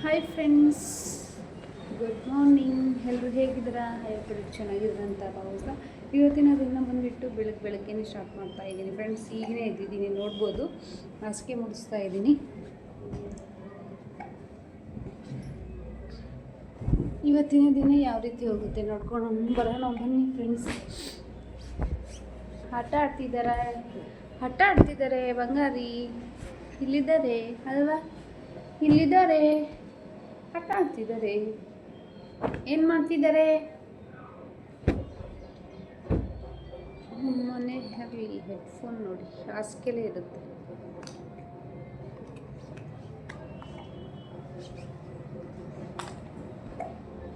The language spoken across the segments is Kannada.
Hi friends, good morning. ಎಲ್ಲರೂ ಹೇಗಿದ್ದೀರಾ? ಎಲ್ಲರೂ ಚೆನ್ನಾಗಿದ್ದೀರ ಅಂತ ಭಾವಿಸ್ತಾ ಇವತ್ತಿನ ದಿನ ಬಂದುಬಿಟ್ಟು ಬೆಳಗ್ಗೆನೇ ಸ್ಟಾರ್ಟ್ ಮಾಡ್ತಾ ಇದ್ದೀನಿ ಫ್ರೆಂಡ್ಸ್. ಈಗಲೇ ಎದ್ದಿದ್ದೀನಿ, ನೋಡ್ಬೋದು. ಹಾಸಿಗೆ ಮುಡಿಸ್ತಾ ಇದ್ದೀನಿ. ಇವತ್ತಿನ ದಿನ ಯಾವ ರೀತಿ ಹೋಗುತ್ತೆ ನೋಡ್ಕೊಂಡು ಬರೋಣ ಬನ್ನಿ ಫ್ರೆಂಡ್ಸ್. ಆಟ ಆಡ್ತಿದ್ದಾರೆ ಬಂಗಾರಿ. ಇಲ್ಲಿದ್ದಾರೆ ಅಲ್ವಾ? ಇಲ್ಲಿದ್ದಾರೆ, ಆಟ ಆಡ್ತಿದ್ದಾರೆ. ಏನು ಮಾಡ್ತಿದ್ದಾರೆ? ಮನೆ ಆಗಲಿ ಹೆಡ್ಫೋನ್ ನೋಡಿ, ಹಾಸಿಗೆಲೇ ಇರುತ್ತೆ.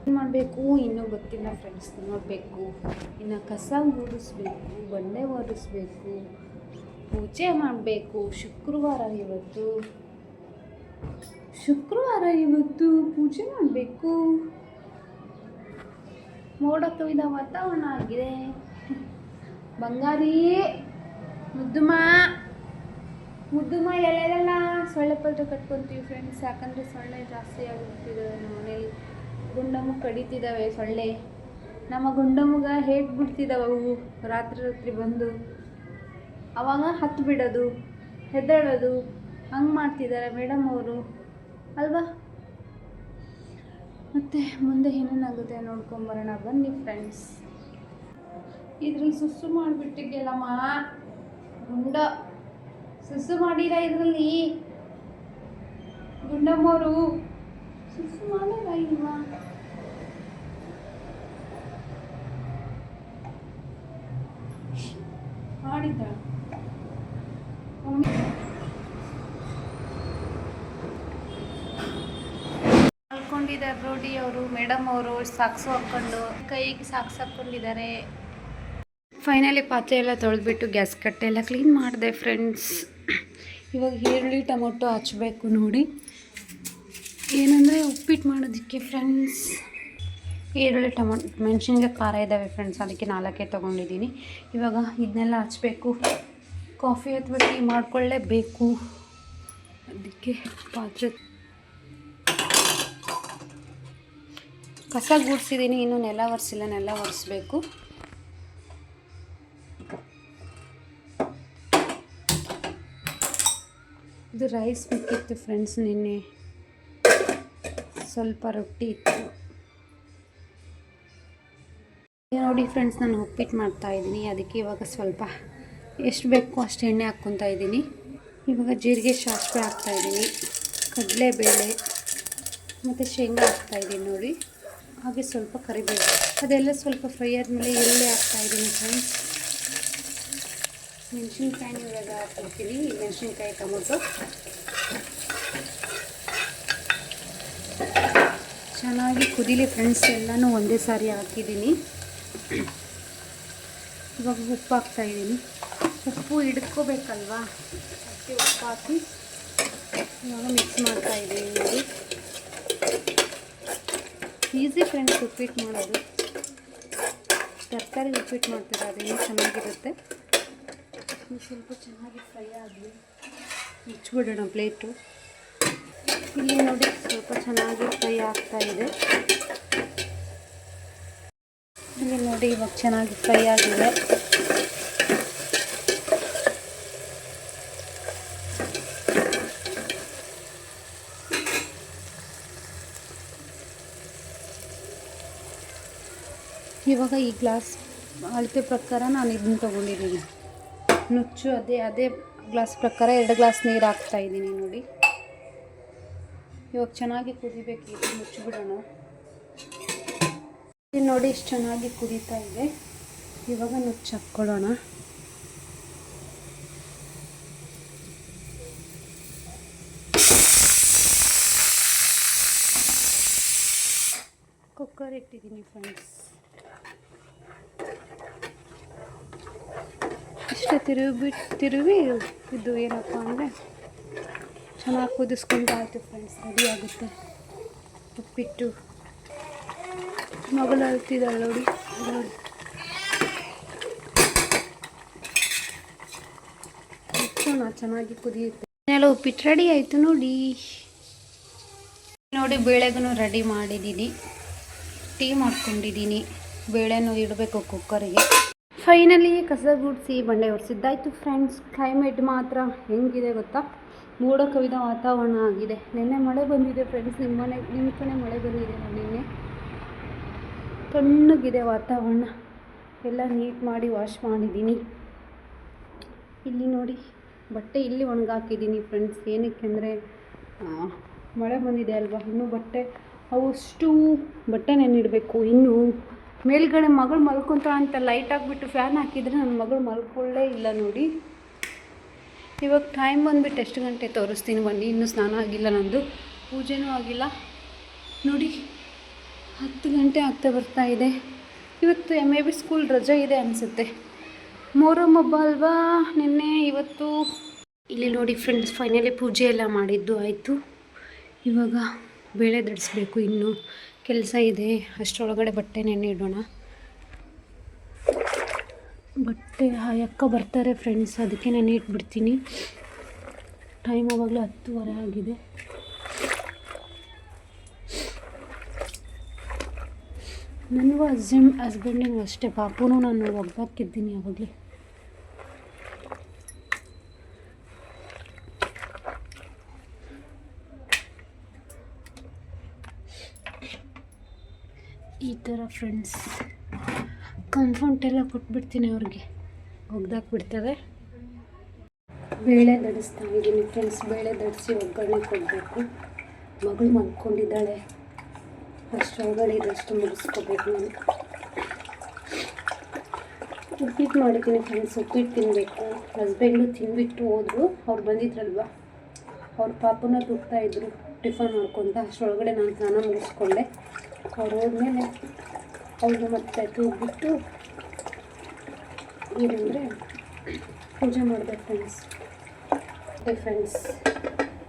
ಏನು ಮಾಡಬೇಕು ಇನ್ನೂ ಗೊತ್ತಿಲ್ಲ ಫ್ರೆಂಡ್ಸ್. ನೋಡಬೇಕು, ಇನ್ನು ಕಸ ಗುಡಿಸ್ಬೇಕು, ಬಂಡೆ ಒರೆಸ್ಬೇಕು, ಪೂಜೆ ಮಾಡಬೇಕು. ಶುಕ್ರವಾರ ಇವತ್ತು ಪೂಜೆ ಮಾಡಬೇಕು. ಮೋಡ ಕವಿದ ವಾತಾವರಣ ಆಗಿದೆ. ಬಂಗಾರಿ ಮುದ್ದುಮ ಎಲ್ಲೆಲ್ಲ ಸೊಳ್ಳೆ ಪಲ್ಟೆ ಕಟ್ಕೊತೀವಿ ಫ್ರೆಂಡ್ಸ್. ಯಾಕಂದರೆ ಸೊಳ್ಳೆ ಜಾಸ್ತಿ ಆಗಿಬಿಡ್ತಿದ್ದಾವೆ ನಮ್ಮ ಮನೇಲಿ. ಗುಂಡಮ್ಮ ಕಡಿತಿದ್ದಾವೆ ಸೊಳ್ಳೆ. ನಮ್ಮ ಗುಂಡಮ್ಮಗ ಹೇಟ್ ಬಿಡ್ತಿದ್ದಾವೆ ಅವು. ರಾತ್ರಿ ಬಂದು ಅವಾಗ ಹತ್ತು ಬಿಡೋದು, ಹೆದ್ದಾಡೋದು, ಹಂಗೆ ಮಾಡ್ತಿದ್ದಾರೆ ಮೇಡಮ್ ಅವರು ಅಲ್ವಾ? ಮತ್ತು ಮುಂದೆ ಏನೇನಾಗುತ್ತೆ ನೋಡ್ಕೊಂಬರೋಣ ಬನ್ನಿ ಫ್ರೆಂಡ್ಸ್. ಇದ್ರಲ್ಲಿ ಸುಸ್ಸು ಮಾಡಿಬಿಟ್ಟಿದ್ದೆಲ್ಲಮ್ಮ, ಗುಂಡ ಸುಸ್ಸು ಮಾಡಿರ ಇದರಲ್ಲಿ. ಗುಂಡಮ್ಮವರು ಸುಸ್ಸು ಮಾಡಲ್ಲ ಇಲ್ವಾ? ಮಾಡಿದ್ದ ಮಲ್ಕೊಂಡಿದ್ದಾರೆ ರೋಡಿ ಅವರು. ಮೇಡಮ್ ಅವರು ಸಾಕ್ಸು ಹಾಕ್ಕೊಂಡು, ಕೈಗೆ ಸಾಕ್ಸ್ ಹಾಕ್ಕೊಂಡಿದ್ದಾರೆ. ಫೈನಲಿ ಪಾತ್ರೆ ಎಲ್ಲ ತೊಳೆದ್ಬಿಟ್ಟು ಗ್ಯಾಸ್ ಕಟ್ಟೆ ಎಲ್ಲ ಕ್ಲೀನ್ ಮಾಡಿದೆ ಫ್ರೆಂಡ್ಸ್. ಇವಾಗ ಈರುಳ್ಳಿ ಟೊಮೊಟೊ ಹಚ್ಚಬೇಕು ನೋಡಿ. ಏನಂದರೆ ಉಪ್ಪಿಟ್ಟು ಮಾಡೋದಕ್ಕೆ ಫ್ರೆಂಡ್ಸ್. ಈರುಳ್ಳಿ ಟೊಮೊಟೊ ಮೆಣಸಿನ್ಕಾಯಿ ಖಾರ ಇದ್ದಾವೆ ಫ್ರೆಂಡ್ಸ್, ಅದಕ್ಕೆ 4 ತೊಗೊಂಡಿದ್ದೀನಿ. ಇವಾಗ ಇದನ್ನೆಲ್ಲ ಹಚ್ಚಬೇಕು. ಕಾಫಿ ಅಥವಾ ಟೀ ಮಾಡ್ಕೊಳ್ಳೇಬೇಕು. ಅದಕ್ಕೆ ಪಾತ್ರೆ ಕಸ ಗುಡಿಸಿದ್ದೀನಿ, ಇನ್ನೂ ನೆಲ ಒರೆಸಿಲ್ಲ. ನೆಲ ಒರೆಸ್ಬೇಕು. ಇದು ರೈಸ್ ಬೇಕಿತ್ತು ಫ್ರೆಂಡ್ಸ್. ನಿನ್ನೆ ಸ್ವಲ್ಪ ರೊಟ್ಟಿ ಇತ್ತು ನೋಡಿ ಫ್ರೆಂಡ್ಸ್. ನಾನು ಉಪ್ಪಿಟ್ಟು ಮಾಡ್ತಾಯಿದ್ದೀನಿ. ಅದಕ್ಕೆ ಇವಾಗ ಸ್ವಲ್ಪ ಎಷ್ಟು ಬೇಕು ಅಷ್ಟು ಎಣ್ಣೆ ಹಾಕ್ಕೊತಾ ಇದ್ದೀನಿ. ಇವಾಗ ಜೀರಿಗೆ ಸಾಸಿವೆ ಹಾಕ್ತಾಯಿದ್ದೀನಿ, ಕಡಲೆಬೇಳೆ ಮತ್ತು ಶೇಂಗಾ ಹಾಕ್ತಾಯಿದ್ದೀನಿ ನೋಡಿ. ಹಾಗೆ ಸ್ವಲ್ಪ ಕರಿಬೇವು. ಅದೆಲ್ಲ ಸ್ವಲ್ಪ ಫ್ರೈ ಆದಮೇಲೆ ಈರುಳ್ಳಿ ಹಾಕ್ತಾಯಿದ್ದೀನಿ ಫ್ರೆಂಡ್ಸ್. ಮೆಣಸಿನ್ಕಾಯಿ ಇವಾಗ ಹಾಕ್ತೀನಿ. ಮೆಣಸಿನ್ಕಾಯಿ ಟೊಮೊಟೊ ಚೆನ್ನಾಗಿ ಕುದೀಲಿ ಫ್ರೆಂಡ್ಸ್. ಎಲ್ಲನೂ ಒಂದೇ ಸಾರಿ ಹಾಕಿದ್ದೀನಿ. ಇವಾಗ ಉಪ್ಪು ಹಾಕ್ತಾಯಿದ್ದೀನಿ. ಉಪ್ಪು ಹಿಡ್ಕೋಬೇಕಲ್ವಾ, ಅದಕ್ಕೆ ಉಪ್ಪು ಹಾಕಿ ಇವಾಗ ಮಿಕ್ಸ್ ಮಾಡ್ತಾಯಿದ್ದೀನಿ ನೋಡಿ. ಈಸಿ ಫ್ರೆಂಡ್ಸ್ ಉಪ್ಪಿಟ್ಟು ಮಾಡೋದು. ತರಕಾರಿ ಉಪ್ಪಿಟ್ಟು ಮಾಡ್ತೀರ, ಅದೇನೋ ಚೆನ್ನಾಗಿರುತ್ತೆ. ಸ್ವಲ್ಪ ಚೆನ್ನಾಗಿ ಫ್ರೈ ಆಗಲಿ, ಮುಚ್ಚಿಬಿಡೋಣ ಪ್ಲೇಟು. ಇಲ್ಲಿ ನೋಡಿ ಸ್ವಲ್ಪ ಚೆನ್ನಾಗಿ ಫ್ರೈ ಆಗ್ತಾಯಿದೆ. ಇಲ್ಲಿ ನೋಡಿ ಇವಾಗ ಚೆನ್ನಾಗಿ ಫ್ರೈ ಆಗಿದೆ. ಇವಾಗ ಈ ಗ್ಲಾಸ್ ಅಳತೆ ಪ್ರಕಾರ ನಾನು ಇದನ್ನು ತೊಗೊಂಡಿದ್ದೀನಿ. ನುಚ್ಚು ಅದೇ ಗ್ಲಾಸ್ ಪ್ರಕಾರ 2 ಗ್ಲಾಸ್ ನೀರು ಹಾಕ್ತಾಯಿದ್ದೀನಿ ನೋಡಿ. ಇವಾಗ ಚೆನ್ನಾಗಿ ಕುದಿಬೇಕು. ಇದು ಮುಚ್ಚಿಬಿಡೋಣ. ಇಲ್ಲಿ ನೋಡಿ ಇಷ್ಟು ಚೆನ್ನಾಗಿ ಕುದೀತಾ ಇದೆ. ಇವಾಗ ನುಚ್ಚು ಹಾಕ್ಕೊಳ್ಳೋಣ. ಕುಕ್ಕರ್ ಇಟ್ಟಿದ್ದೀನಿ ಫ್ರೆಂಡ್ಸ್. ಇಷ್ಟು ತಿರುವಿ ಇದು ಏನಪ್ಪ ಅಂದರೆ ಚೆನ್ನಾಗಿ ಕುದಿಸ್ಕೊಂಡು ಆಯಿತು ಫ್ರೆಂಡ್ಸ್. ರೆಡಿ ಆಗುತ್ತೆ ಉಪ್ಪಿಟ್ಟು. ಮಗಳು ಅಳ್ತಿದ್ದಾಳೆ ನೋಡಿ. ಚೆನ್ನಾಗಿ ಕುದಿಯುತ್ತೆ. ಎಲ್ಲ ಉಪ್ಪಿಟ್ಟು ರೆಡಿ ಆಯಿತು ನೋಡಿ. ನೋಡಿ ಬೇಳೆಗೂ ರೆಡಿ ಮಾಡಿದ್ದೀನಿ. ಟೀ ಮಾಡ್ಕೊಂಡಿದ್ದೀನಿ. ಬೇಳೆನೂ ಇಡಬೇಕು ಕುಕ್ಕರಿಗೆ. ಫೈನಲಿ ಕಸ ಗುಡಿಸಿ ಬಂಡೆ ಒರೆಸಿದ್ದಾಯಿತು ಫ್ರೆಂಡ್ಸ್. ಕ್ಲೈಮೇಟ್ ಮಾತ್ರ ಹೆಂಗಿದೆ ಗೊತ್ತಾ, ಮೋಡ ಕವಿದ ವಾತಾವರಣ ಆಗಿದೆ. ನಿನ್ನೆ ಮಳೆ ಬಂದಿದೆ ಫ್ರೆಂಡ್ಸ್. ನಿಮ್ಮ ಕಡೆ ಮಳೆ ಬಂದಿದೆ ನಿನ್ನೆ. ತಣ್ಣಗಿದೆ ವಾತಾವರಣ. ಎಲ್ಲ ನೀಟ್ ಮಾಡಿ ವಾಶ್ ಮಾಡಿದ್ದೀನಿ. ಇಲ್ಲಿ ನೋಡಿ ಬಟ್ಟೆ ಇಲ್ಲಿ ಒಣಗಾಕಿದ್ದೀನಿ ಫ್ರೆಂಡ್ಸ್. ಏನಕ್ಕೆ ಅಂದರೆ ಮಳೆ ಬಂದಿದೆ ಅಲ್ವಾ, ಇನ್ನೂ ಬಟ್ಟೆ ಅವಷ್ಟು ಬಟ್ಟೆ ನೆನಿಡಬೇಕು. ಇನ್ನು ಮೇಲ್ಗಡೆ ಮಗಳು ಮಲ್ಕೊತಾಳ ಅಂತ ಲೈಟ್ ಹಾಕ್ಬಿಟ್ಟು ಫ್ಯಾನ್ ಹಾಕಿದರೆ ನನ್ನ ಮಗಳು ಮಲ್ಕೊಳ್ಳೇ ಇಲ್ಲ ನೋಡಿ. ಇವಾಗ ಟೈಮ್ ಬಂದುಬಿಟ್ಟು ಎಷ್ಟು ಗಂಟೆ ತೋರಿಸ್ತೀನಿ ಬನ್ನಿ. ಇನ್ನೂ ಸ್ನಾನ ಆಗಿಲ್ಲ, ನಂದು ಪೂಜೆನೂ ಆಗಿಲ್ಲ ನೋಡಿ. 10 ಗಂಟೆ ಆಗ್ತಾ ಬರ್ತಾ ಇದೆ. ಇವತ್ತು ಮೇ ಬಿ ಸ್ಕೂಲ್ ರಜೆ ಇದೆ ಅನಿಸುತ್ತೆ. ಮೊಹರಂ ಹಬ್ಬ ಅಲ್ವಾ ನಿನ್ನೆ ಇವತ್ತು. ಇಲ್ಲಿ ನೋಡಿ ಫ್ರೆಂಡ್ಸ್, ಫೈನಲಿ ಪೂಜೆ ಎಲ್ಲ ಮಾಡಿದ್ದು ಆಯಿತು. ಇವಾಗ ಬೇಳೆ ದಡಿಸ್ಬೇಕು, ಇನ್ನೂ ಕೆಲಸ ಇದೆ. ಅಷ್ಟರೊಳಗಡೆ ಬಟ್ಟೆ ನೆನೆ ಇಡೋಣ. ಬಟ್ಟೆ ಅಕ್ಕ ಬರ್ತಾರೆ ಫ್ರೆಂಡ್ಸ್, ಅದಕ್ಕೆ ನೆನೆ ಇಟ್ಬಿಡ್ತೀನಿ. ಟೈಮ್ ಆವಾಗಲೇ 10:15 ಆಗಿದೆ. ನನಗೂ ಹಸ್ಬೆಂಡಿಗೂ ಅಷ್ಟೇ. ಪಾಪುನೂ ನಾನು ಒಗ್ಗಾಕಿದ್ದೀನಿ ಆವಾಗಲೇ. ಈ ಥರ ಫ್ರೆಂಡ್ಸ್ ಕಂಫರ್ಟ್ ಎಲ್ಲ ಕೊಟ್ಬಿಡ್ತೀನಿ ಅವ್ರಿಗೆ, ಒಗ್ದಾಕ್ಬಿಡ್ತಾರೆ. ಬೇಳೆ ದಡಿಸ್ತಾ ಇದ್ದೀನಿ ಫ್ರೆಂಡ್ಸ್. ಬೇಳೆ ದಡಿಸಿ ಒಗ್ಗರಣೆ ಕೊಡಬೇಕು. ಮಗಳು ಮಲ್ಕೊಂಡಿದ್ದಾಳೆ, ಅಷ್ಟೊಳಗಡೆ ಇದಷ್ಟು ಮುಗಿಸ್ಕೋಬೇಕು ನಾನು. ಉಪ್ಪಿಟ್ಟು ಮಾಡಿದ್ದೀನಿ ಫ್ರೆಂಡ್ಸ್. ಉಪ್ಪಿಟ್ಟು ತಿನ್ನಬೇಕು. ಹಸ್ಬೆಂಡು ತಿಂದುಬಿಟ್ಟು ಹೋದರು. ಅವ್ರು ಬಂದಿದ್ರಲ್ವ, ಅವ್ರ ಪಾಪನ ತುಗ್ತಾಯಿದ್ರು ಟಿಫನ್ ಮಾಡ್ಕೊತ. ಅಷ್ಟರೊಳಗಡೆ ನಾನು ಸ್ನಾನ ಮುಗಿಸ್ಕೊಂಡೆ. ಅವ್ರು ಹೋದ್ಮೇಲೆ ಅವ್ರನ್ನ ಮತ್ತೆ ತೂಗ್ಬಿಟ್ಟು ಏನಂದರೆ ಪೂಜೆ ಮಾಡಬೇಕು ಫ್ರೆಂಡ್ಸ್. ಫ್ರೆಂಡ್ಸ್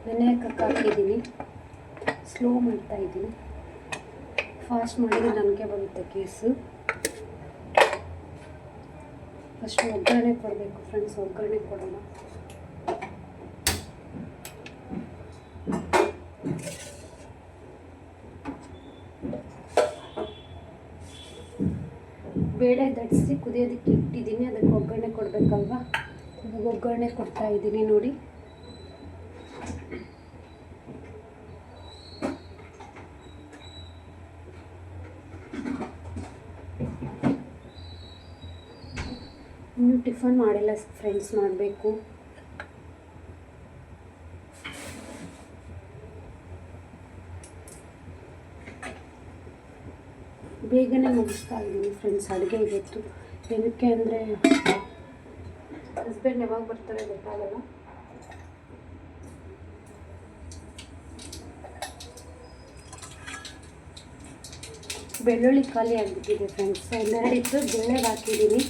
ನೆನೆ ಹಾಕಿದ್ದೀನಿ. ಸ್ಲೋ ಮಾಡ್ತಾಯಿದ್ದೀನಿ. ಫಾಸ್ಟ್ ಮಾಡಿದರೆ ನನಗೆ ಬರುತ್ತೆ ಕೇಸು. ಫಸ್ಟ್ ಒಗ್ಗರಣೆ ಕೊಡಬೇಕು ಫ್ರೆಂಡ್ಸ್. ಒಗ್ಗರಣೆ ಕೊಡೋಣ. ಬೇಳೆ ದಡಿಸಿ ಕುದಿಯೋದಕ್ಕೆ ಇಟ್ಟಿದ್ದೀನಿ. ಅದಕ್ಕೆ ಒಗ್ಗರಣೆ ಕೊಡಬೇಕಲ್ವ, ಇವಾಗ ಒಗ್ಗರಣೆ ಕೊಡ್ತಾ ಇದ್ದೀನಿ ನೋಡಿ. ಇನ್ನೂ ಟಿಫನ್ ಮಾಡಿಲ್ಲ ಫ್ರೆಂಡ್ಸ್, ಮಾಡಬೇಕು. ಬೇಗನೆ ಮುಗಿಸ್ತಾ ಇದ್ದೀನಿ ಫ್ರೆಂಡ್ಸ್ ಅಡುಗೆ ಇವತ್ತು. ಏನಕ್ಕೆ ಅಂದರೆ ಹಸ್ಬೆಂಡ್ ಯಾವಾಗ ಬರ್ತಾರೆ ಗೊತ್ತಾಗಲ್ಲ. ಬೆಳ್ಳುಳ್ಳಿ ಖಾಲಿ ಆಗಿಬಿಟ್ಟಿದೆ ಫ್ರೆಂಡ್ಸ್. ಒಂದೆರಡು ಇತ್ತು, ಬೇಳೆಗೆ ಹಾಕಿದ್ದೀನಿ.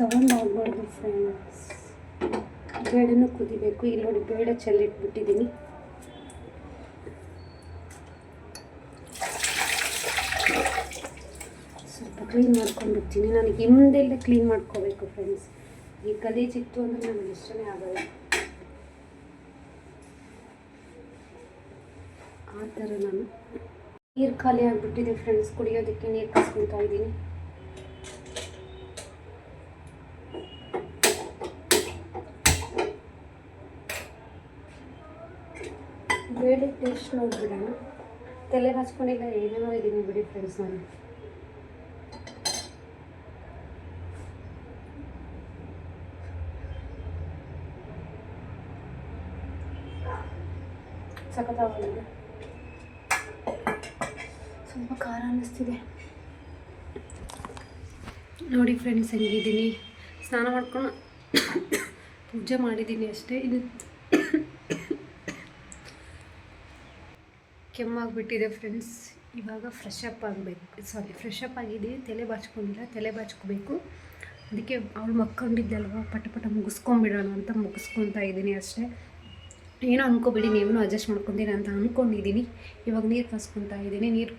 ಸೌಂಡ್ ಆಗಬಾರ್ದು ಫ್ರೆಂಡ್ಸ್. ಬೇಳೆನೂ ಕುದಿಬೇಕು. ಇಲ್ಲಿ ನೋಡಿ ಬೇಳೆ ಚೆಲ್ಲಿಟ್ಬಿಟ್ಟಿದ್ದೀನಿ. ಸ್ವಲ್ಪ ಕ್ಲೀನ್ ಮಾಡ್ಕೊಂಡ್ಬಿಡ್ತೀನಿ. ನನಗೆ ಹಿಂದೆಲ್ಲ ಕ್ಲೀನ್ ಮಾಡ್ಕೋಬೇಕು ಫ್ರೆಂಡ್ಸ್. ಈ ಗಲೀಜಿತ್ತು ಅಂದರೆ ನನಗೆ ಇಷ್ಟನೇ ಆಗಲ್ಲ. ಆ ಥರ ನಾನು ನೀರು ಖಾಲಿ ಆಗಿಬಿಟ್ಟಿದೆ ಫ್ರೆಂಡ್ಸ್. ಕುಡಿಯೋದಕ್ಕೆ ನೀರು ಕಾಸ್ಕೊತಾ ಇದ್ದೀನಿ. ಬೇಳೆ ಟೇಸ್ಟ್ ನೋಡಿಬಿಡೋಣ. ತಲೆ ಹಚ್ಕೊಂಡಿಲ್ಲ, ಏನೇನೋ ಇದ್ದೀನಿ ಬಿಡಿ ಫ್ರೆಂಡ್ಸ್. ನಾನು ಸಖತ್ತಾಗಿದೆ. ಸ್ವಲ್ಪ ಖಾರ ಅನ್ನಿಸ್ತಿದೆ ನೋಡಿ ಫ್ರೆಂಡ್ಸ್. ಹೆಂಗಿದ್ದೀನಿ, ಸ್ನಾನ ಮಾಡ್ಕೊಂಡು ಪೂಜೆ ಮಾಡಿದ್ದೀನಿ ಅಷ್ಟೇ. ಇದು ಕೆಮ್ಮಾಗಿಬಿಟ್ಟಿದೆ ಫ್ರೆಂಡ್ಸ್. ಇವಾಗ ಫ್ರೆಶ್ ಅಪ್ ಆಗಿದ್ದೀವಿ. ತಲೆ ಬಾಚ್ಕೊಂಡಿಲ್ಲ, ತಲೆ ಬಾಚ್ಕೋಬೇಕು. ಅದಕ್ಕೆ ಅವಳು ಮಕ್ಕೊಂಡಿದ್ದಲ್ವ, ಪಟ ಮುಗಿಸ್ಕೊಂಬಿಡೋಣ ಅಂತ ಮುಗಿಸ್ಕೊತಾ ಇದ್ದೀನಿ ಅಷ್ಟೇ. ಏನೋ ಅಂದ್ಕೊಬೇಡಿ, ನೀವು ಅಡ್ಜಸ್ಟ್ ಮಾಡ್ಕೊತೀನಿ ಅಂತ ಅಂದ್ಕೊಂಡಿದ್ದೀನಿ. ಇವಾಗ ನೀರು ಕಾಸ್ಕೊತಾ ಇದ್ದೀನಿ. ನೀರು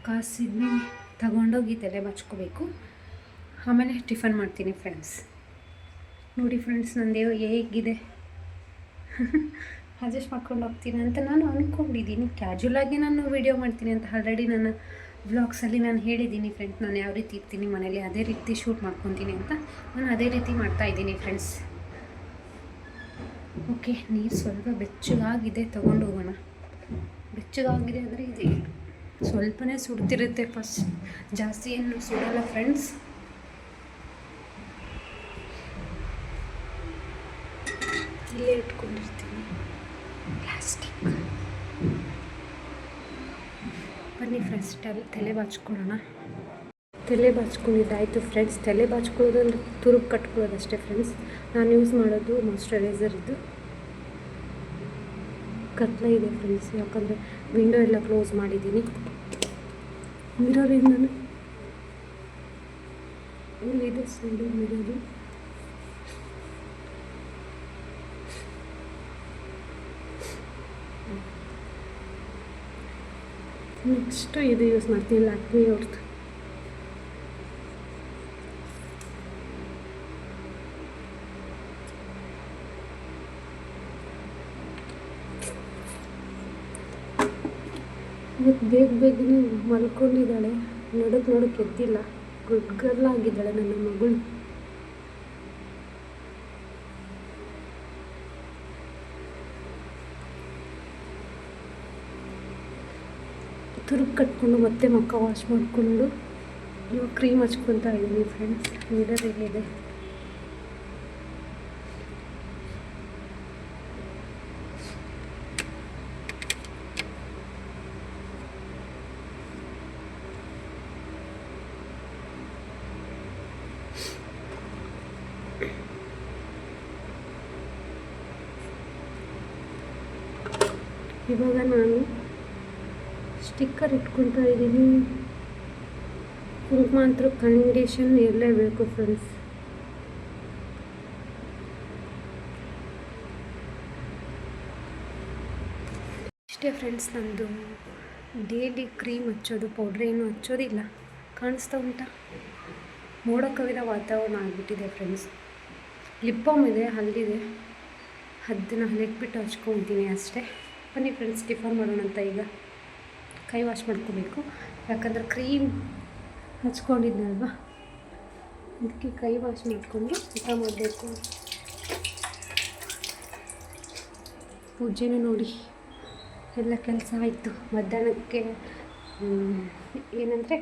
ಕಾಸಿದ್ಮೇಲೆ ತಗೊಂಡೋಗಿ ತಲೆ ಬಾಚ್ಕೋಬೇಕು. ಆಮೇಲೆ ಟಿಫನ್ ಮಾಡ್ತೀನಿ ಫ್ರೆಂಡ್ಸ್. ನೋಡಿ ಫ್ರೆಂಡ್ಸ್, ನಂದು ಹೇಗಿದೆ ಅಡ್ಜಸ್ಟ್ ಮಾಡ್ಕೊಂಡು ಹೋಗ್ತೀನಿ ಅಂತ ನಾನು ಅಂದ್ಕೊಂಡಿದ್ದೀನಿ. ಕ್ಯಾಜುಲಾಗಿ ನಾನು ವೀಡಿಯೋ ಮಾಡ್ತೀನಿ ಅಂತ ಆಲ್ರೆಡಿ ನನ್ನ ವ್ಲಾಗ್ಸಲ್ಲಿ ನಾನು ಹೇಳಿದ್ದೀನಿ ಫ್ರೆಂಡ್ಸ್. ನಾನು ಯಾವ ರೀತಿ ಇರ್ತೀನಿ ಮನೇಲಿ ಅದೇ ರೀತಿ ಶೂಟ್ ಮಾಡ್ಕೊತೀನಿ ಅಂತ. ನಾನು ಅದೇ ರೀತಿ ಮಾಡ್ತಾಯಿದ್ದೀನಿ ಫ್ರೆಂಡ್ಸ್. ಓಕೆ, ನೀರು ಸ್ವಲ್ಪ ಬೆಚ್ಚಗಾಗಿದೆ, ತೊಗೊಂಡು ಹೋಗೋಣ. ಬೆಚ್ಚಗಾಗಿದೆ ಅಂದರೆ ಇದೆ, ಸ್ವಲ್ಪನೇ ಸುಡ್ತಿರುತ್ತೆ. ಫಸ್ಟ್ ಜಾಸ್ತಿ ಏನು ಸುಡಲ್ಲ ಫ್ರೆಂಡ್ಸ್. ಇಲ್ಲೇ ಇಟ್ಕೊಂಡಿರ್ತೀನಿ ಪ್ಲಾಸ್ಟಿಕ್. ಬನ್ನಿ ಫ್ರೆಂಡ್ಸ್, ತಲೆ ಬಾಚ್ಕೊಳ್ಳೋಣ. ತಲೆ ಬಾಚ್ಕೊಂಡಿದ್ದಾಯಿತು ಫ್ರೆಂಡ್ಸ್. ತಲೆ ಬಾಚ್ಕೊಳ್ಳೋದು ಅಂದರೆ ತುರುಬು ಕಟ್ಕೊಳ್ಳೋದು ಅಷ್ಟೇ ಫ್ರೆಂಡ್ಸ್. ನಾನು ಯೂಸ್ ಮಾಡೋದು ಮಾಯ್ಶ್ಚರೈಸರ್ ಇದು. ಕತ್ಲ ಇದೆ ಫ್ರೆಂಡ್ಸ್, ಯಾಕಂದರೆ ವಿಂಡೋ ಎಲ್ಲ ಕ್ಲೋಸ್ ಮಾಡಿದ್ದೀನಿ. ಮಿರರಿಂದ ಇಲ್ಲಿದೆ ಸೈಡು ಮಿರರು. ನೆಕ್ಸ್ಟು ಇದು ಯೂಸ್ ಮಾಡ್ತೀನಿ, ಲ್ಯಾಕ್ಮಿ ಅವ್ರದ್ದು. ಇವತ್ತು ಬೇಗನೆ ಮಲ್ಕೊಂಡಿದ್ದಾಳೆ. ನಡುಕ್ಕೆ ಎದ್ದಿಲ್ಲ. ಗುಡ್ ಗರ್ಲ್ ಆಗಿದ್ದಾಳೆ ನನ್ನ ಮಗಳು. ತುರುಬು ಕಟ್ಕೊಂಡು ಮತ್ತೆ ಮುಖ ವಾಶ್ ಮಾಡಿಕೊಂಡು ಇವಾಗ ಕ್ರೀಮ್ ಹಚ್ಕೊತಾ ಇದ್ದೀನಿ ಫ್ರೆಂಡ್ಸ್. ಮಿರರ್ ಎಲ್ಲಿದೆ? ಇವಾಗ ನಾನು ಸ್ಟಿಕ್ಕರ್ ಇಟ್ಕೊತಾ ಇದ್ದೀನಿ. ಕುಂಕುಮ ಅಂತೂ ಕಂಡೀಷನ್ ಇರಲೇಬೇಕು ಫ್ರೆಂಡ್ಸ್. ಇಷ್ಟೇ ಫ್ರೆಂಡ್ಸ್, ನಂದು ಡೈಲಿ ಕ್ರೀಮ್ ಹಚ್ಚೋದು, ಪೌಡ್ರ್ ಏನು ಹಚ್ಚೋದಿಲ್ಲ. ಕಾಣಿಸ್ತಾ ಉಂಟಾ? ಮೋಡ ಕವಿದ ವಾತಾವರಣ ಆಗಿಬಿಟ್ಟಿದೆ ಫ್ರೆಂಡ್ಸ್. ಲಿಪ್ ಬಾಮ್ ಇದೆ, ಹಲ್ಲಿದೆ, ಅದನ್ನು ಹಲ್ಲಿಟ್ಬಿಟ್ಟು ಹಚ್ಕೊತೀನಿ ಅಷ್ಟೇ. ಬನ್ನಿ ಫ್ರೆಂಡ್ಸ್, ಟಿಫನ್ ಮಾಡೋಣ ಅಂತ. ಈಗ ಕೈ ವಾಶ್ ಮಾಡ್ಕೋಬೇಕು, ಯಾಕಂದರೆ ಕ್ರೀಮ್ ಹಚ್ಕೊಂಡಿದ್ನಲ್ವ, ಅದಕ್ಕೆ ಕೈ ವಾಶ್ ಮಾಡಿಕೊಂಡು ಊಟ ಮಾಡಬೇಕು. ಪೂಜೆನೂ ನೋಡಿ ಎಲ್ಲ ಕೆಲಸ ಆಯಿತು. ಮಧ್ಯಾಹ್ನಕ್ಕೆ ಏನಂದರೆ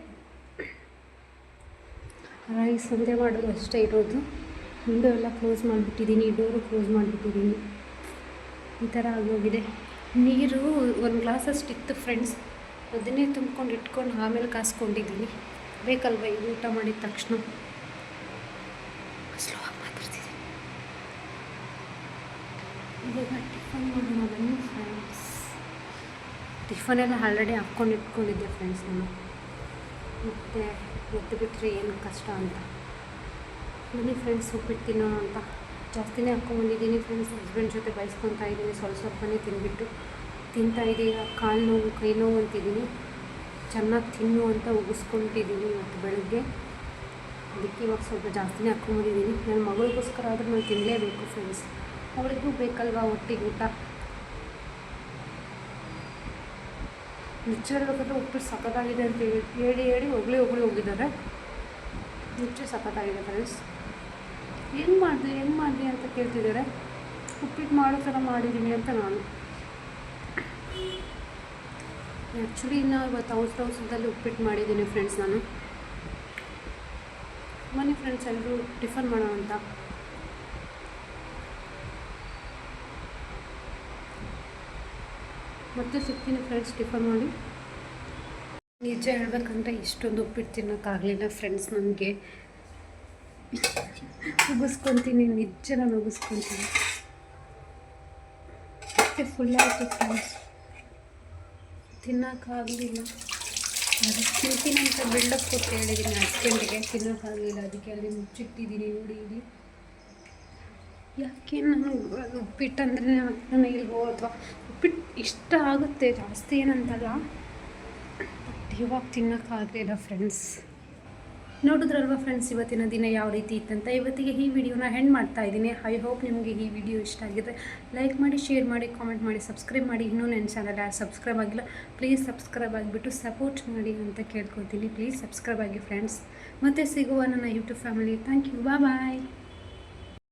ರೈಸ್ ಒಂದೇ ಮಾಡೋದು ಅಷ್ಟೇ ಇರೋದು. ವಿಂಡೋ ಎಲ್ಲ ಕ್ಲೋಸ್ ಮಾಡಿಬಿಟ್ಟಿದ್ದೀನಿ, ಡೋರು ಕ್ಲೋಸ್ ಮಾಡಿಬಿಟ್ಟಿದ್ದೀನಿ. ಈ ಥರ ಆಗೋಗಿದೆ. ನೀರು ಒಂದು ಗ್ಲಾಸಷ್ಟು ಇತ್ತು ಫ್ರೆಂಡ್ಸ್, ಅದನ್ನೇ ತುಂಬ್ಕೊಂಡು ಇಟ್ಕೊಂಡು ಆಮೇಲೆ ಕಾಸ್ಕೊಂಡಿದ್ದೀನಿ. ಬೇಕಲ್ವ ಈಗ ಊಟ ಮಾಡಿದ ತಕ್ಷಣ. ಸ್ಲೋ ಆಗಿ ಮಾತಾಡ್ತಿದ್ದೀನಿ. ಇವಾಗ ಟಿಫನ್ ಮಾಡೋಣ ಬನ್ನಿ ಫ್ರೆಂಡ್ಸ್. ಟಿಫನೆಲ್ಲ ಆಲ್ರೆಡಿ ಹಾಕ್ಕೊಂಡು ಇಟ್ಕೊಂಡಿದ್ದೆ ಫ್ರೆಂಡ್ಸ್ ನಾನು. ಮತ್ತು ಎದ್ದು ಬಿಟ್ಟರೆ ಏನು ಕಷ್ಟ ಅಂತ. ಬನ್ನಿ ಫ್ರೆಂಡ್ಸ್, ಉಪ್ಪಿಟ್ಟು ತಿನ್ನೋಣ ಅಂತ ಜಾಸ್ತಿನೇ ಹಾಕ್ಕೊಂಡ್ಬಂದಿದ್ದೀನಿ ಫ್ರೆಂಡ್ಸ್. ಹಸ್ಬೆಂಡ್ ಜೊತೆ ಬಯಸ್ಕೊತಾ ಇದ್ದೀನಿ. ಸ್ವಲ್ಪನೇ ತಿಂದುಬಿಟ್ಟು ತಿಂತಾಯಿದ್ದೀವಿ. ಕಾಲು ನೋವು, ಕೈ ನೋವು ಅಂತಿದ್ದೀನಿ. ಚೆನ್ನಾಗಿ ತಿನ್ನು ಅಂತ ಉಗಿಸ್ಕೊತಿದ್ದೀನಿ ಇವತ್ತು ಬೆಳಗ್ಗೆ. ಅದಕ್ಕೆ ಇವಾಗ ಸ್ವಲ್ಪ ಜಾಸ್ತಿನೇ ಹಾಕ್ಕೊಂಬಂದಿದ್ದೀನಿ. ನನ್ನ ಮಗಳಿಗೋಸ್ಕರ ಆದರೂ ನಾನು ತಿನ್ನಲೇಬೇಕು ಫ್ರೆಂಡ್ಸ್. ಅವಳಿಗೂ ಬೇಕಲ್ವ ಒಟ್ಟಿಗೆ ಊಟ. ನಿಜ ಹೇಳ್ಬೇಕಾದ್ರೆ ಉಪ್ಪಿಟ್ಟು ಸಖತ್ತಾಗಿದೆ ಅಂತ ಹೇಳಿ ಹೊಗಳಿ ಹೋಗಿದ್ದಾರೆ. ನಿಜ ಸಖತ್ತಾಗಿದೆ ಫ್ರೆಂಡ್ಸ್. ಹೆಂಗೆ ಮಾಡಿದೆ ಅಂತ ಕೇಳ್ತಿದ್ದಾರೆ. ಉಪ್ಪಿಟ್ಟು ಮಾಡೋ ಥರ ಮಾಡಿದ್ದೀನಿ ಅಂತ ನಾನು. ಆ್ಯಕ್ಚುಲಿ ಇನ್ನು ಇವತ್ತು ಅವಸರದಲ್ಲಿ ಉಪ್ಪಿಟ್ಟು ಮಾಡಿದ್ದೀನಿ ಫ್ರೆಂಡ್ಸ್ ನಾನು. ಬನ್ನಿ ಫ್ರೆಂಡ್ಸ್, ಎಲ್ಲರೂ ಟಿಫನ್ ಮಾಡೋಣ ಅಂತ. ಮತ್ತೆ ಸಿಗ್ತೀನಿ ಫ್ರೆಂಡ್ಸ್ ಟಿಫನ್ ಮಾಡಿ. ನಿಜ ಹೇಳ್ಬೇಕಂದ್ರೆ ಇಷ್ಟೊಂದು ಉಪ್ಪಿಟ್ಟು ತಿನ್ನೋಕ್ಕಾಗಲಿಲ್ಲ ಫ್ರೆಂಡ್ಸ್ ನನಗೆ. ಉಗಿಸ್ಕೊತೀನಿ, ನಿಜ ನಾನು ಉಗಿಸ್ಕೊತೀನಿ. ಮತ್ತೆ ಫುಲ್ ಆಯಿತು ಫ್ರೆಂಡ್ಸ್. ತಿನ್ನೋಕ್ಕಾಗಲಿಲ್ಲ. ಅದಕ್ಕೆ ತಿಂತೀನಿ ಅಂತ ಬಿಲ್ಡಪ್ ಕೊಟ್ಟು ಹೇಳಿದ್ದೀನಿ ಹಸ್ಬೆಂಡಿಗೆ, ತಿನ್ನೋಕ್ಕಾಗಲಿಲ್ಲ. ಅದಕ್ಕೆ ಅಲ್ಲಿ ಮುಚ್ಚಿಟ್ಟಿದ್ದೀನಿ ನೋಡಿ. ಇಲ್ಲಿ ಯಾಕೆ ನನಗೆ ಉಪ್ಪಿಟ್ಟು ಅಂದರೆ ನನಗೆ ಅಥವಾ ಉಪ್ಪಿಟ್ಟು ಇಷ್ಟ ಆಗುತ್ತೆ, ಜಾಸ್ತಿ ಏನಂತಲ್ಲ. ಬಟ್ ಇವಾಗ ತಿನ್ನೋಕ್ಕಾಗಲಿಲ್ಲ ಫ್ರೆಂಡ್ಸ್. ನೋಡಿದ್ರಲ್ವ ಫ್ರೆಂಡ್ಸ್ ಇವತ್ತಿನ ದಿನ ಯಾವ ರೀತಿ ಇತ್ತಂತ. ಇವತ್ತಿಗೆ ಈ ವಿಡಿಯೋನ ಹೆಂಡ್ ಮಾಡ್ತಾ ಇದ್ದೀನಿ. ಐ ಹೋಪ್ ನಿಮಗೆ ಈ ವಿಡಿಯೋ ಇಷ್ಟ ಆಗಿದೆ. ಲೈಕ್ ಮಾಡಿ, ಶೇರ್ ಮಾಡಿ, ಕಾಮೆಂಟ್ ಮಾಡಿ, ಸಬ್ಸ್ಕ್ರೈಬ್ ಮಾಡಿ. ಇನ್ನೂ ನನ್ನ ಚಾನಲ್ ಯಾರು ಸಬ್ಸ್ಕ್ರೈಬ್ ಆಗಿಲ್ಲ ಪ್ಲೀಸ್ ಸಬ್ಸ್ಕ್ರೈಬ್ ಆಗಿಬಿಟ್ಟು ಸಪೋರ್ಟ್ ಮಾಡಿ ಅಂತ ಕೇಳ್ಕೊತೀನಿ. ಪ್ಲೀಸ್ ಸಬ್ಸ್ಕ್ರೈಬ್ ಆಗಿ ಫ್ರೆಂಡ್ಸ್. ಮತ್ತೆ ಸಿಗುವ ನನ್ನ YouTube family. Thank you, bye.